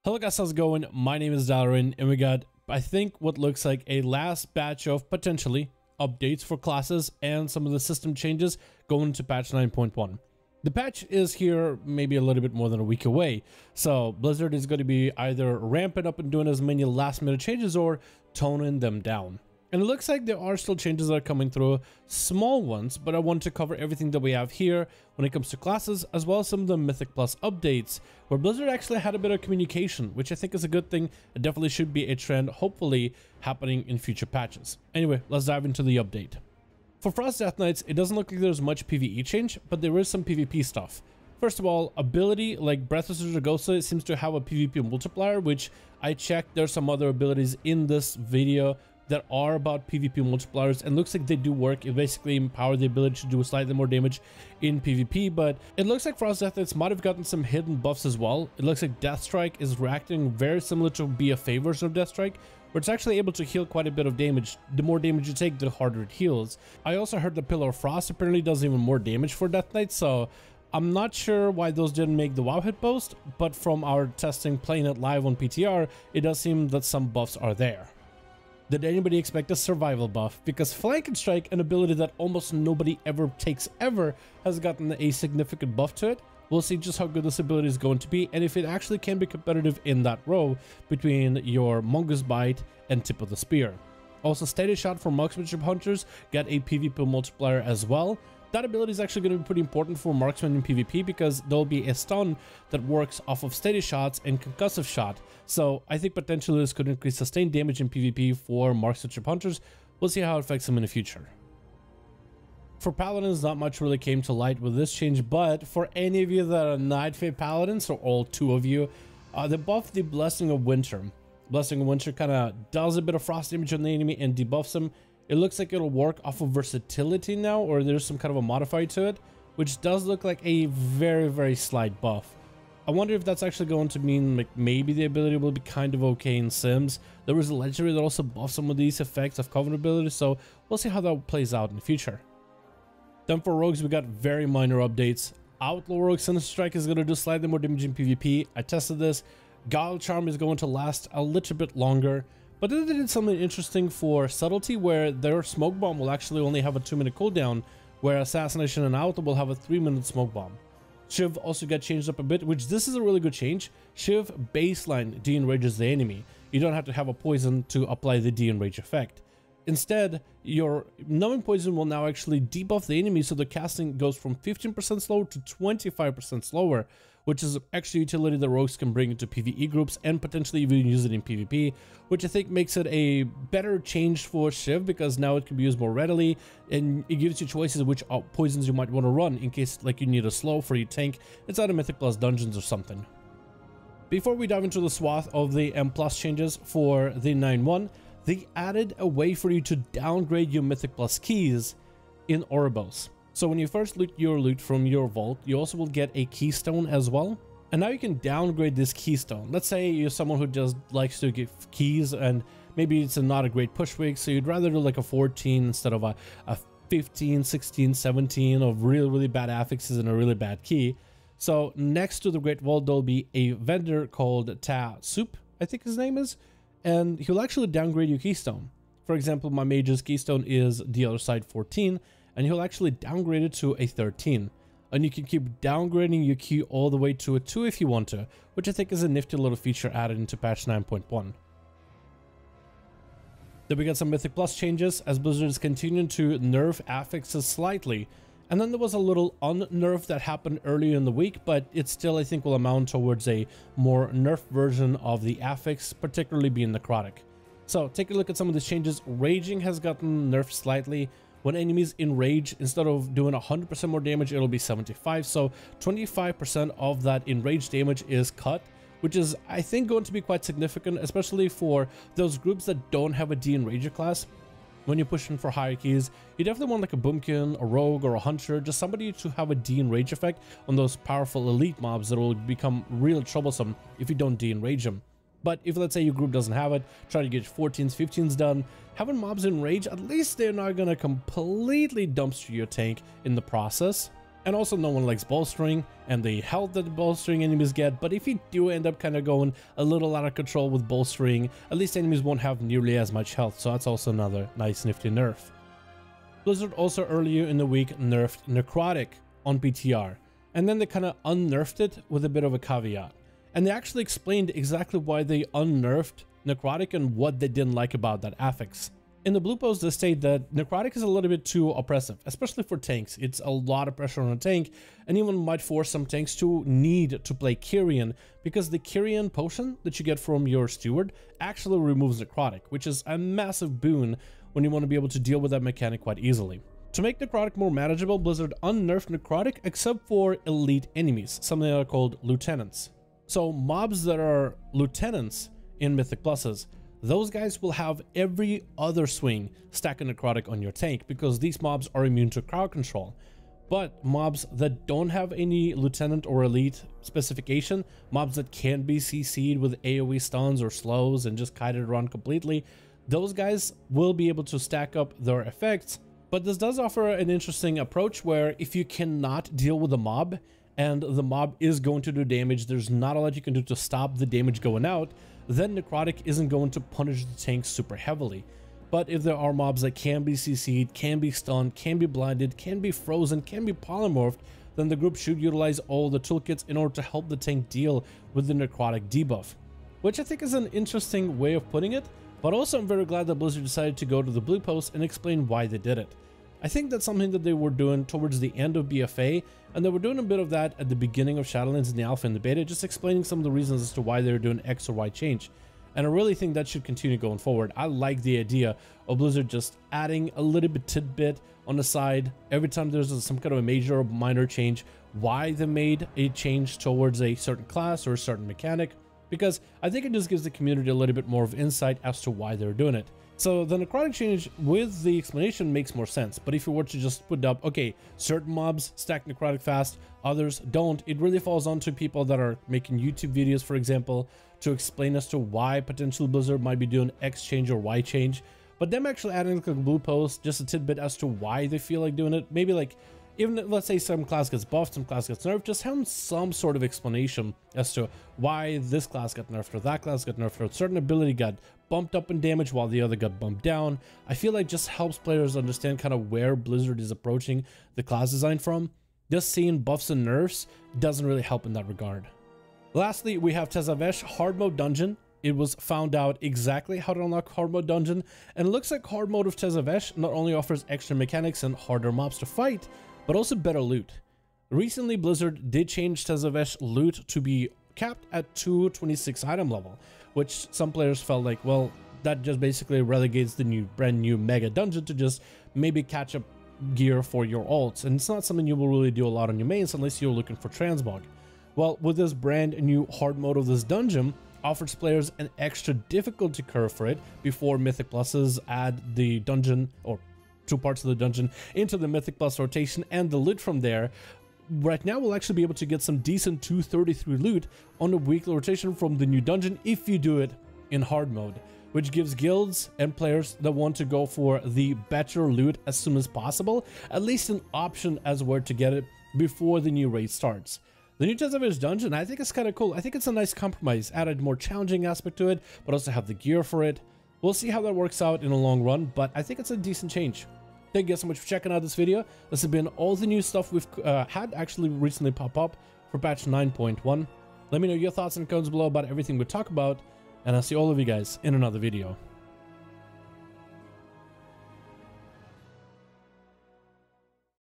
Hello guys, how's it going? My name is Dalaran, and we got, I think, what looks like a last batch of potentially updates for classes and some of the system changes going into patch 9.1. The patch is here maybe a little bit more than a week away, so Blizzard is going to be either ramping up and doing as many last minute changes or toning them down. And it looks like there are still changes that are coming through, small ones, but I want to cover everything that we have here when it comes to classes, as well as some of the Mythic Plus updates, where Blizzard actually had a bit of communication, which I think is a good thing. It definitely should be a trend, hopefully happening in future patches. Anyway, let's dive into the update. For Frost Death Knights, it doesn't look like there's much PvE change, but there is some PvP stuff. First of all, ability like Breath of Zaragoza seems to have a PvP multiplier, which I checked. There's some other abilities in this video that are about PvP multipliers, and looks like they do work. It basically empower the ability to do slightly more damage in PvP, but it looks like Frost Death Knights might have gotten some hidden buffs as well. It looks like Death Strike is reacting very similar to BFA version of Death Strike, where it's actually able to heal quite a bit of damage. The more damage you take, the harder it heals. I also heard the Pillar of Frost apparently does even more damage for Death Knight, so I'm not sure why those didn't make the WoW hit post, but from our testing playing it live on PTR, it does seem that some buffs are there. Did anybody expect a survival buff? Because Flank and Strike, an ability that almost nobody ever takes ever, has gotten a significant buff to it. We'll see just how good this ability is going to be, and if it actually can be competitive in that row between your Mongoose Bite and Tip of the Spear. Also, Steady Shot for Marksmanship Hunters got a PvP multiplier as well. That ability is actually going to be pretty important for marksmen in PvP, because there'll be a stun that works off of steady shots and concussive shot. So I think potentially this could increase sustained damage in PvP for marksmanship hunters. We'll see how it affects them in the future. For paladins, not much really came to light with this change, but for any of you that are Night Fae paladins, or all two of you, they buffed the Blessing of Winter. Blessing of Winter kind of does a bit of frost damage on the enemy and debuffs them. It looks like it'll work off of versatility now, or there's some kind of a modifier to it, which does look like a very, very slight buff. I wonder if that's actually going to mean like maybe the ability will be kind of okay in Sims. There was a legendary that also buffed some of these effects of Covenant abilities, so we'll see how that plays out in the future. Then for rogues, we got very minor updates. Outlaw Rogue Sinister Strike is going to do slightly more damage in PvP. I tested this. Guile Charm is going to last a little bit longer. But then they did something interesting for Subtlety, where their Smoke Bomb will actually only have a 2-minute cooldown, where Assassination and Outlaw will have a 3-minute Smoke Bomb. Shiv also got changed up a bit, which this is a really good change. Shiv baseline de-enrages the enemy. You don't have to have a poison to apply the de-enrage effect. Instead, your numbing poison will now actually debuff the enemy, so the casting goes from 15% slower to 25% slower, which is extra utility that rogues can bring into PvE groups and potentially even use it in PvP, which I think makes it a better change for Shiv, because now it can be used more readily, and it gives you choices of which poisons you might want to run in case like you need a slow for your tank inside of Mythic Plus dungeons or something. Before we dive into the swath of the M Plus changes for the 9.1, they added a way for you to downgrade your Mythic Plus keys in Oribos. So when you first loot your loot from your vault, you also will get a keystone as well. And now you can downgrade this keystone. Let's say you're someone who just likes to give keys, and maybe it's not a great push week, so you'd rather do like a 14 instead of a 15, 16, 17 of really bad affixes and a really bad key. So next to the Great Vault, there'll be a vendor called Ta Soup, I think his name is, and he'll actually downgrade your keystone. For example, my mage's keystone is the other side 14, and he'll actually downgrade it to a 13. And you can keep downgrading your key all the way to a 2 if you want to, which I think is a nifty little feature added into patch 9.1. Then we got some Mythic Plus changes, as Blizzard is continuing to nerf affixes slightly. And then there was a little unnerf that happened earlier in the week, but it still, I think, will amount towards a more nerfed version of the affix, particularly being necrotic. So take a look at some of these changes. Raging has gotten nerfed slightly. When enemies enrage, instead of doing 100% more damage, it'll be 75. So 25% of that enraged damage is cut, which is, I think, going to be quite significant, especially for those groups that don't have a de-enrager class. When you're pushing for higher keys, you definitely want like a Boomkin, a Rogue, or a Hunter, just somebody to have a de-enrage effect on those powerful elite mobs that will become real troublesome if you don't de-enrage them. But if, let's say, your group doesn't have it, try to get 14s, 15s done, having mobs enrage, at least they're not going to completely dumpster your tank in the process. And also no one likes bolstering and the health that the bolstering enemies get, but if you do end up kind of going a little out of control with bolstering, at least enemies won't have nearly as much health, so that's also another nice nifty nerf. Blizzard also earlier in the week nerfed Necrotic on BTR, and then they kind of unnerfed it with a bit of a caveat. And they actually explained exactly why they unnerfed Necrotic and what they didn't like about that affix. In the blue post, they state that Necrotic is a little bit too oppressive, especially for tanks. It's a lot of pressure on a tank, and even might force some tanks to need to play Kyrian, because the Kyrian potion that you get from your steward actually removes Necrotic, which is a massive boon when you want to be able to deal with that mechanic quite easily. To make Necrotic more manageable, Blizzard unnerfed Necrotic except for elite enemies, something that are called lieutenants. So mobs that are lieutenants in Mythic Pluses, those guys will have every other swing stack a Necrotic on your tank because these mobs are immune to crowd control. But mobs that don't have any lieutenant or elite specification, mobs that can be CC'd with AoE stuns or slows and just kited around completely, those guys will be able to stack up their effects. But this does offer an interesting approach where if you cannot deal with a mob and the mob is going to do damage, there's not a lot you can do to stop the damage going out, then Necrotic isn't going to punish the tank super heavily. But if there are mobs that can be CC'd, can be stunned, can be blinded, can be frozen, can be polymorphed, then the group should utilize all the toolkits in order to help the tank deal with the Necrotic debuff. Which I think is an interesting way of putting it, but also I'm very glad that Blizzard decided to go to the blue post and explain why they did it. I think that's something that they were doing towards the end of BFA, and they were doing a bit of that at the beginning of Shadowlands in the alpha and the beta, just explaining some of the reasons as to why they were doing X or Y change. And I really think that should continue going forward. I like the idea of Blizzard just adding a little bit tidbit on the side every time there's some kind of a major or minor change, why they made a change towards a certain class or a certain mechanic, because I think it just gives the community a little bit more of insight as to why they're doing it. So the Necrotic change with the explanation makes more sense, but if you were to just put up, okay, certain mobs stack Necrotic fast, others don't, it really falls onto people that are making YouTube videos, for example, to explain as to why potential Blizzard might be doing X change or Y change. But them actually adding like a blue post, just a tidbit as to why they feel like doing it, maybe like, even if, let's say some class gets buffed, some class gets nerfed, just having some sort of explanation as to why this class got nerfed or that class got nerfed or a certain ability got bumped up in damage while the other got bumped down. I feel like just helps players understand kind of where Blizzard is approaching the class design from. Just seeing buffs and nerfs doesn't really help in that regard. Lastly, we have Tezavesh Hardmode Dungeon. It was found out exactly how to unlock Hardmode Dungeon, and it looks like Hardmode of Tezavesh not only offers extra mechanics and harder mobs to fight, but also better loot. Recently, Blizzard did change Tezavesh loot to be capped at 226 item level, which some players felt like, well, that just basically relegates the brand new mega dungeon to just maybe catch up gear for your ults, and it's not something you will really do a lot on your mains unless you're looking for transmog. Well, with this brand new hard mode of this dungeon, offers players an extra difficulty curve for it before Mythic Pluses add the dungeon, or 2 parts of the dungeon, into the Mythic Plus rotation and the loot from there. Right now we'll actually be able to get some decent 233 loot on a weekly rotation from the new dungeon if you do it in hard mode, which gives guilds and players that want to go for the better loot as soon as possible at least an option as where to get it before the new raid starts. The new Tezavesh dungeon, I think it's kind of cool. I think it's a nice compromise, added more challenging aspect to it, but also have the gear for it. We'll see how that works out in the long run, but I think it's a decent change. Thank you guys so much for checking out this video. This has been all the new stuff we've had actually recently pop up for patch 9.1. Let me know your thoughts in the comments below about everything we talk about, and I'll see all of you guys in another video.